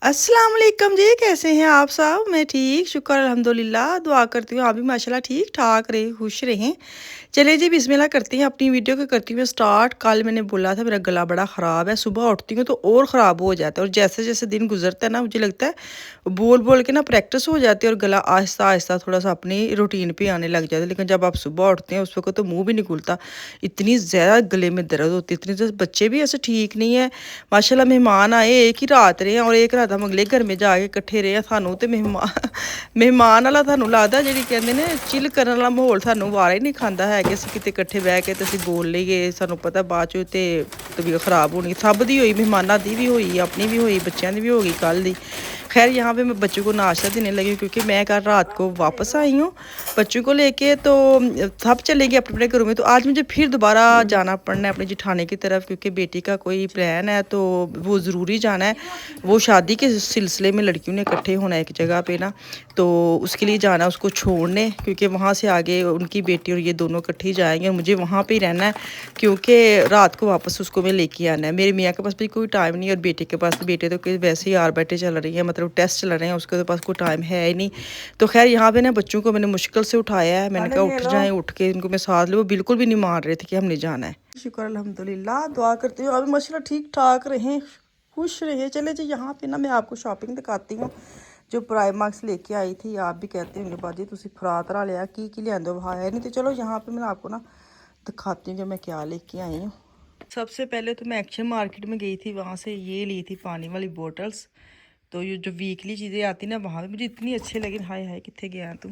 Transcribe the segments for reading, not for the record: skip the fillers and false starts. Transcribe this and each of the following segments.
अस्सलाम वालेकुम जी, कैसे हैं आप सब? मैं ठीक, शुक्र अल्हम्दुलिल्लाह। दुआ करती हूँ आप भी माशाल्लाह ठीक-ठाक रहें, खुश रहें। चलिए जी बिस्मिल्लाह करती हैं, अपनी वीडियो को करती हूँ स्टार्ट। कल मैंने बोला था मेरा गला बड़ा ख़राब है, सुबह उठती हूँ तो और ख़राब हो जाता है और जैसे-जैसे दिन गुज़रता है ना मुझे लगता है बोल-बोल के ना प्रैक्टिस हो जाती है और गला आहिस्ता-आहिस्ता थोड़ा-सा अपनी रूटीन पे आने लग जाता है। लेकिन जब आप सुबह उठते हैं उस वक़्त तो मुँह भी नहीं खुलता, इतनी ज़्यादा गले में दर्द होती है, इतनी ज़्यादा बच्चे भी ऐसे ठीक नहीं है। माशाल्लाह मेहमान आए, एक ही रात रहे और एक रात हम अगले घर में जाके इकट्ठे रहे। सानू ते ਮਹਿਮਾਨ ਵਾਲਾ ਤੁਹਾਨੂੰ ਲੱਗਦਾ ਜਿਹੜੀ ਕਹਿੰਦੇ ਨੇ ਚਿਲ ਕਰਨ ਵਾਲਾ ਮਾਹੌਲ ਸਾਨੂੰ ਵਾਰਾ ਹੀ ਨਹੀਂ ਖਾਂਦਾ ਹੈ ਕਿ ਅਸੀਂ ਕਿਤੇ ਇਕੱਠੇ ਬਹਿ ਕੇ ਤੇ ਅਸੀਂ ਬੋਲ ਲਈਏ। ਸਾਨੂੰ ਪਤਾ ਬਾਅਦ ਚ ਤੇ ਤਬੀਅਤ ਖਰਾਬ ਹੋਣੀ ਸਭ ਦੀ ਹੋਈ, ਮਹਿਮਾਨਾਂ ਦੀ ਵੀ ਹੋਈ, ਆਪਣੀ ਵੀ ਹੋਈ, बच्चों की भी होगी कल दी। खैर यहाँ पे मैं बच्चों को नाश्ता देने लगी क्योंकि मैं कल रात को वापस आई हूँ बच्चों को लेके, तो सब चले गए अपने अपने घरों में। तो आज मुझे फिर दोबारा जाना पड़ना है अपने जिठाने की तरफ क्योंकि बेटी का कोई प्लान है तो वो ज़रूरी जाना है। वो शादी के सिलसिले में लड़कियों ने इकट्ठे होना है एक जगह पे ना, तो उसके लिए जाना उसको छोड़ने क्योंकि वहाँ से आगे उनकी बेटी और ये दोनों इकट्ठे ही जाएंगे और मुझे वहाँ पे ही रहना है क्योंकि रात को वापस उसको मैं लेके आना है। मेरे मियाँ के पास भी कोई टाइम नहीं और बेटे के पास, बेटे तो वैसे ही यार बैठे चल रही है, मतलब टेस्ट चल रहे हैं, उसके तो पास कोई टाइम है ही नहीं। तो खैर यहाँ पे ना बच्चों को मैंने मुश्किल से उठाया है, मैंने कहा उठ जाएं, उठ के इनको मैं साथ लूँ। वो बिल्कुल भी नहीं मान रहे थे कि हमने जाना है। शुक्र अल्हम्दुलिल्लाह, दुआ करती हूँ अभी माशाल्लाह ठीक ठाक रहें, खुश रहे। चले जी यहाँ पे ना मैं आपको शॉपिंग दिखाती हूँ जो प्राइमार्क लेके आई थी। आप भी कहते होंगे बाजी तुसी फरातरा लिया की लिया है नहीं, तो चलो यहाँ पे मैं आपको ना दिखाती हूँ कि मैं क्या लेके आई हूँ। सबसे पहले तो मैं एक्शन मार्केट में गई थी, वहाँ से ये ली थी पानी वाली बोटल्स। तो ये जो वीकली चीज़ें आती ना वहाँ पे मुझे इतनी अच्छी लगी। हाय हाय कितने गया तुम,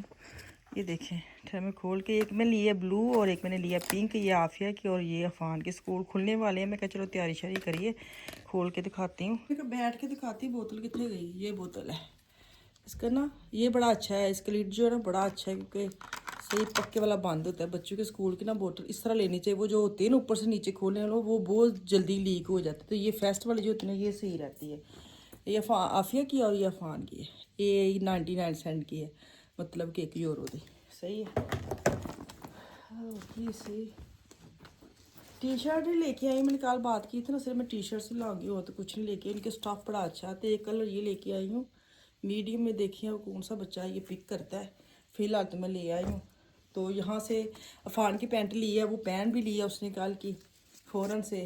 ये देखें। फिर मैं खोल के एक मैंने लिया ब्लू और एक मैंने लिया पिंक, ये आफिया की और ये अफान के स्कूल खुलने वाले हैं। मैं कहा चलो तैयारी शारी करिए, खोल के दिखाती हूँ, बैठ के दिखाती हूँ। बोतल कितने गई, ये बोतल है इसका ना, ये बड़ा अच्छा है, इसका लीड जो है ना बड़ा अच्छा है क्योंकि सही पक्के वाला बंद होता है। बच्चों के स्कूल की ना बोतल इस तरह लेनी चाहिए, वो जो होती है ना ऊपर से नीचे खोलने वालों वो बहुत जल्दी लीक हो जाती है। तो ये फेस्ट वाली जो होती है ना ये सही रहती है। ये आफिया की और ये अफान की है, ये 99 सेंट की है, मतलब कि €1 की। सही है। टी शर्ट ही लेके आई, मैंने कल बात की थी ना, सिर्फ मैं टी शर्ट से लाऊंगी और तो कुछ नहीं लेके। इनके स्टफ बड़ा अच्छा है। तो एक कलर ये लेके आई हूँ मीडियम में, देखिए वो कौन सा बच्चा ये पिक करता है। फिलहाल तो मैं ले आई हूँ। तो यहाँ से अफान की पैंट ली है, वो पैंट भी लिया उसने कल की फ़ौरन से।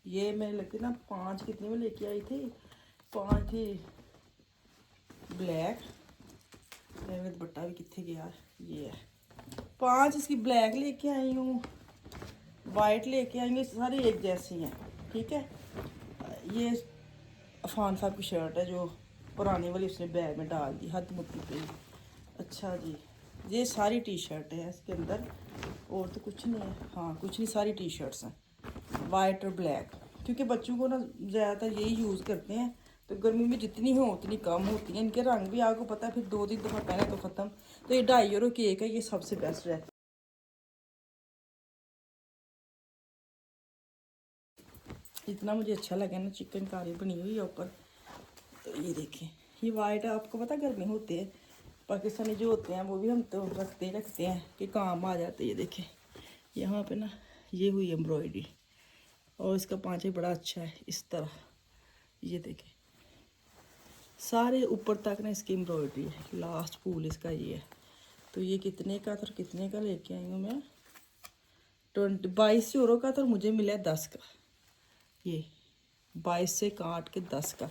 ये मैं लगती ना 5 कितने में लेके आई थी, 5 थी ब्लैक, दुपट्टा भी कितने गया, ये है 5 इसकी ब्लैक लेके आई हूँ, वाइट लेके आएंगे, सारी एक जैसी हैं। ठीक है। ये अफान साहब की शर्ट है जो पुरानी वाली उसने बैग में डाल दी हद मुक्ति पे। अच्छा जी, ये सारी टी शर्ट है इसके अंदर और तो कुछ नहीं है। हाँ कुछ नहीं, सारी टी शर्ट्स हैं वाइट और ब्लैक क्योंकि बच्चों को ना ज़्यादातर यही यूज़ करते हैं। तो गर्मी में जितनी हो उतनी कम होती हैं। इनके रंग भी आपको पता है, फिर 2-3 दफ़ा पहने तो ख़त्म। तो ये €2.5 की एक है, ये सबसे बेस्ट है। इतना मुझे अच्छा लगा ना, चिकन कारी बनी हुई है ऊपर। तो ये देखें, ये वाइट है, आपको पता गर्मी होते हैं पाकिस्तानी जो होते हैं वो भी हम तो रखते हैं कि काम आ जाते हैं। ये देखें यहाँ पे ना ये हुई एम्ब्रॉयडरी और इसका पाँचे बड़ा अच्छा है इस तरह। ये देखें सारे ऊपर तक ना इसकी एम्ब्रॉयडरी है, लास्ट फूल इसका ये है। तो ये कितने का था और कितने का लेके आई हूँ मैं, €22 का था और मुझे मिला 10 का। ये 22 से काट के 10 का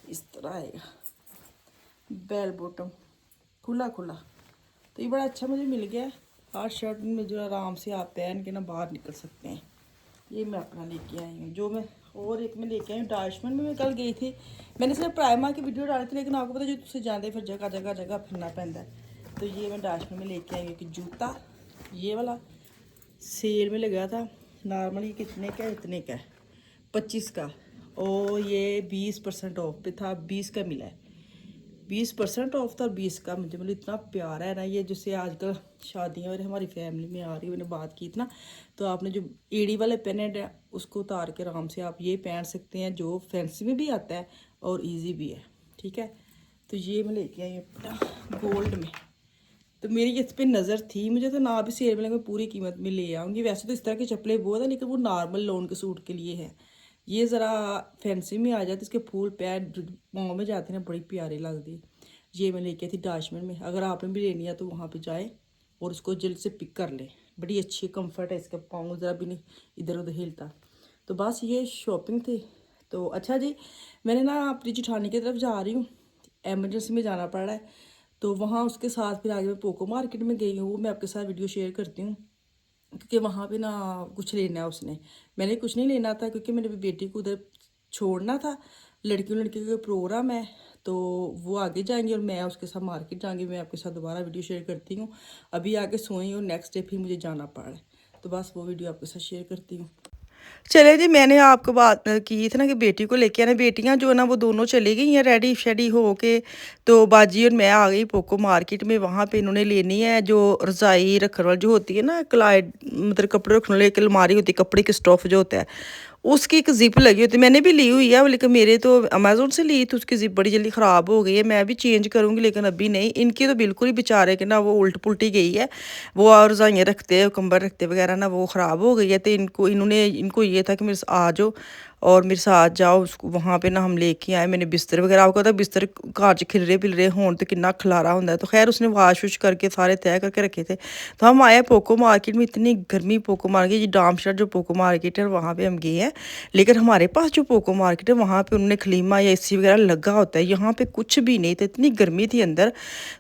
इस तरह आएगा, बेल बॉटम खुला खुला। तो ये बड़ा अच्छा मुझे मिल गया। हर शर्ट में जो आराम से आप पहन के ना बाहर निकल सकते हैं। ये मैं अपना लेके आई हूँ। जो मैं और एक में लेके आई हूँ डैशमैन में, मैं कल गई थी, मैंने सिर्फ प्राइमर की वीडियो डाली थी, लेकिन आपको पता जो तुझसे जाते फिर जगह जगह जगह फिरना पैंदा है। तो ये मैं डैशमैन में लेके आई हूँ कि जूता ये वाला सेल में लगा था। नॉर्मली कितने का, इतने का 25 का, और ये 20% ऑफ पे था, 20 का मिला है। 20% ऑफ था, 20 का मुझे मतलब इतना प्यारा है ना ये। जैसे आजकल शादियाँ और हमारी फैमिली में आ रही, मैंने बात की थी ना, तो आपने जो एड़ी वाले पेनेट है उसको उतार के आराम से आप ये पहन सकते हैं, जो फैंसी में भी आता है और इजी भी है। ठीक है। तो ये मैं लेके आई अपना गोल्ड में। तो मेरी इस पर नज़र थी, मुझे तो ना भी सेल में पूरी कीमत में ले आऊँगी। वैसे तो इस तरह की चप्पलें बहुत है, लेकिन वो नॉर्मल लोन के सूट के लिए है। ये ज़रा फैंसी में आ जाती, इसके फूल पैर पाँव में जाते हैं, बड़ी प्यारी लगती। ये मैं लेके आई थी डैशमेंट में, अगर आपने भी लेनी है तो वहाँ पे जाए और उसको जल्द से पिक कर ले। बड़ी अच्छी कंफर्ट है इसका, पाँव ज़रा भी नहीं इधर उधर हिलता। तो बस ये शॉपिंग थी। तो अच्छा जी, मैंने ना अपनी जेठानी की तरफ जा रही हूँ, एमरजेंसी में जाना पड़ रहा है, तो वहाँ उसके साथ फिर आगे मैं पोको मार्केट में गई हूँ, वो मैं आपके साथ वीडियो शेयर करती हूँ, क्योंकि वहाँ पे ना कुछ लेना है उसने। मैंने कुछ नहीं लेना था क्योंकि मेरी बेटी को उधर छोड़ना था, लड़कियों का प्रोग्राम है, तो वो आगे जाएंगे और मैं उसके साथ मार्केट जाऊँगी। मैं आपके साथ दोबारा वीडियो शेयर करती हूँ। अभी आके सोई और नेक्स्ट डे फिर मुझे जाना पड़ा है, तो बस वो वीडियो आपके साथ शेयर करती हूँ। चले जी, मैंने आपको बात की थी ना कि बेटी को लेके आना, बेटियां जो है ना वो दोनों चली गई हैं रेडी शेडी हो के। तो बाजी और मैं आ गई पोको मार्केट में। वहाँ पे इन्होंने लेनी है जो रज़ाई रखने वाली जो होती है ना, क्लाइड मतलब कपड़े रखने वाली एक अलमारी होती है, कपड़े की स्टफ़ जो होता है, उसकी एक ज़िप लगी होती है। मैंने भी ली हुई है, लेकिन मेरे तो अमेज़ोन से ली तो उसकी ज़िप बड़ी जल्दी ख़राब हो गई है। मैं भी चेंज करूँगी लेकिन अभी नहीं। इनकी तो बिल्कुल ही बेचारे के ना वो उल्ट पुल्टी गई है, वो और रज़ाइयाँ रखते कंबल रखते वगैरह ना वो ख़राब हो गई है। तो इनको ये था कि मेरे आ जाओ और मेरे साथ जाओ। उसको वहाँ पे ना हम लेके आए। मैंने बिस्तर वगैरह, आपको पता बिस्तर घर च खिलरे पिलरे होन तो कितना खलारा होंदा है। तो खैर उसने वाश वूश करके सारे तय करके रखे थे। तो हम आए पोको मार्केट में, इतनी गर्मी पोको मार्केट, ये डामशर जो पोको मार्केट है वहाँ पे हम गए हैं। लेकिन हमारे पास जो पोको मार्केट है वहाँ पे उन्होंने खलीमा या एसी वगैरह लगा होता है, यहाँ पे कुछ भी नहीं था, इतनी गर्मी थी अंदर।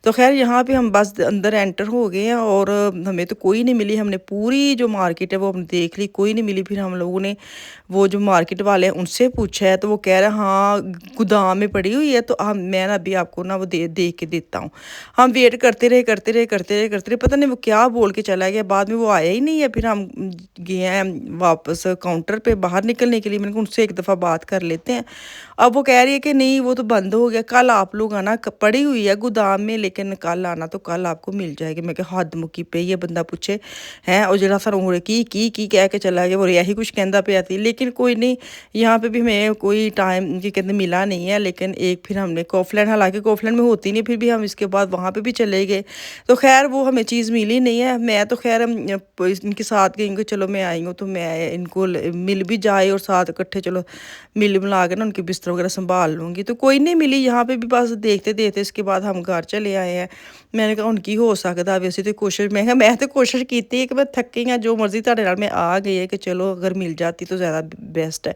तो खैर यहाँ पे हम बस अंदर एंटर हो गए हैं और हमें तो कोई नहीं मिली। हमने पूरी जो मार्केट है वो हमने देख ली, कोई नहीं मिली। फिर हम लोगों ने वो जो मार्केट वाले हैं उनसे पूछा है, तो वो कह रहे हैं हाँ गोदाम में पड़ी हुई है। तो हम मैं ना अभी आपको ना वो देख के देता हूँ। हम वेट करते रहे, पता नहीं वो क्या बोल के चला गया, बाद में वो आया ही नहीं है। फिर हम गए हैं वापस काउंटर पे बाहर निकलने के लिए। मैंने कहा उनसे एक दफ़ा बात कर लेते हैं। अब वो कह रही है कि नहीं वो तो बंद हो गया, कल आप लोग आना, पड़ी हुई है गोदाम में लेकिन कल आना तो कल आपको मिल जाएगी। मैं कहा हद मुक्की पे ये बंदा पूछे हैं। और जरा सारा उंगली की कह के चला गया, वो यही कुछ कहता पे आती। लेकिन कोई नहीं, यहाँ पे भी हमें कोई टाइम ये कहते मिला नहीं है। लेकिन एक फिर हमने कॉफलैंड, हालांकि कॉफलैंड में होती नहीं, फिर भी हम इसके बाद वहाँ पे भी चले गए। तो खैर वो हमें चीज़ मिली नहीं है। मैं तो खैर इनके साथ गई कि चलो मैं आई हूँ तो मैं इनको मिल भी जाए और साथ इकट्ठे चलो मिल मिला के ना उनके बिस्तर वगैरह संभाल लूँगी। तो कोई नहीं मिली यहाँ पे भी, बस देखते देखते इसके बाद हम घर चले आए हैं। मैंने कहा उनकी हो सकता वैसे तो कोशिश, मैं तो कोशिश की थी कि मैं थकी हाँ, जो मर्जी ਤੁਹਾਡੇ ਨਾਲ मैं आ गई है कि चलो अगर मिल जाती तो ज़्यादा बेस्ट है।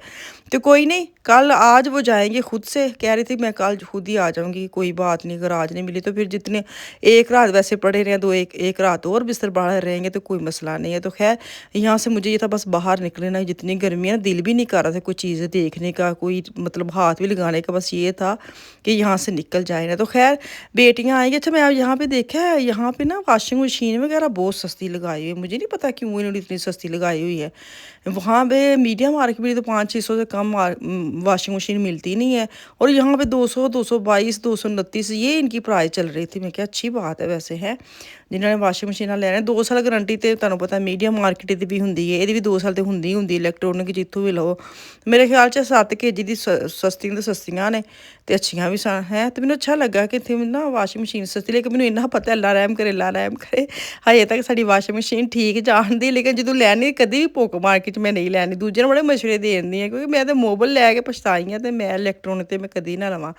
तो कोई नहीं, कल आज वो जाएंगे खुद से, कह रही थी मैं कल खुद ही आ जाऊँगी, कोई बात नहीं, अगर आज नहीं मिली तो फिर जितने एक रात वैसे पड़े रहे दो एक रात और बिस्तर बाहर रहेंगे तो कोई मसला नहीं है। तो खैर यहाँ से मुझे ये था बस बाहर निकले ना, जितनी गर्मी है ना दिल भी नहीं कर रहा था कोई चीज़ देखने का, कोई मतलब हाथ भी लगाने का, बस ये था कि यहाँ से निकल जाए ना। तो खैर बेटियाँ आएंगी। अच्छा मैं अब यहाँ पे देखा है, यहाँ पे ना वाशिंग मशीन वगैरह बहुत सस्ती लगाई हुई है, मुझे नहीं पता क्यों इन्होंने इतनी सस्ती लगाई हुई है। वहाँ पे मीडिया मार्केट में तो 500-600 से कम वाशिंग मशीन मिलती नहीं है, और यहाँ पे 200, 222, 229 ये इनकी प्राइस चल रही थी। मैं क्या अच्छी बात है वैसे है, जिन्होंने वाशिंग मशीन लेने 2 साल गारंटी तो तुहानू पता मीडिया मार्केट की भी होंगी है, ये भी 2 साल तो होंगी होंगी इलैक्ट्रोनिक जितों भी लो। मेरे ख्याल से 7 kg की सस्तियां तो सस्तियां ने तो अच्छियां भी हैं। तो मैंने अच्छा लगा कि इतने ना वाशिंग मशीन सस्ती, लेकिन मैंने इन्ना पता अल्लाह रहम करे हजे तक साड़ी वाशिंग मशीन ठीक जान दी। लेकिन जो लैनी कभी भी पोको मार्केट में नहीं लैनी, दूजे ने बड़े मशवरे दे दी है, क्योंकि मैं तो मोबाइल लैके पछताई हाँ, तो मैं इलैक्ट्रोनिक तो मैं कभी ना लवां।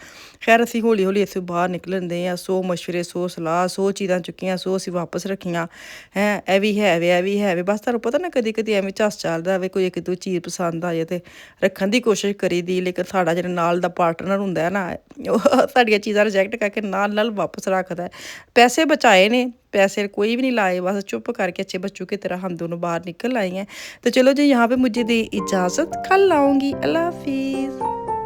खैर असी हौली हौली इस बाहर निकलन दे 100 मशवरे, 100 सलाह, 100 चीज़ां चुक्कियां, 100 असी वापस रखियां हैं। ए भी है वे, बस तुहानू पता ना कदी कदी एवं झस चलदा वे, कोई एक दो चीज़ पसंद आ जाए तो रखने की कोशिश करी दी। लेकिन साडा जिहड़ा नाल दा पार्टनर हुंदा है ना, साडियां चीज़ां रिजैक्ट करके नाल वापस रखदा है। पैसे बचाए ने, पैसे कोई भी नहीं लाए, बस चुप करके अच्छे बच्चों की तरह हम दोनों बाहर निकल आई हैं। तो चलो जी यहाँ पे मुझे दी इजाज़त, कल आऊँगी। अल्लाह हाफिज़।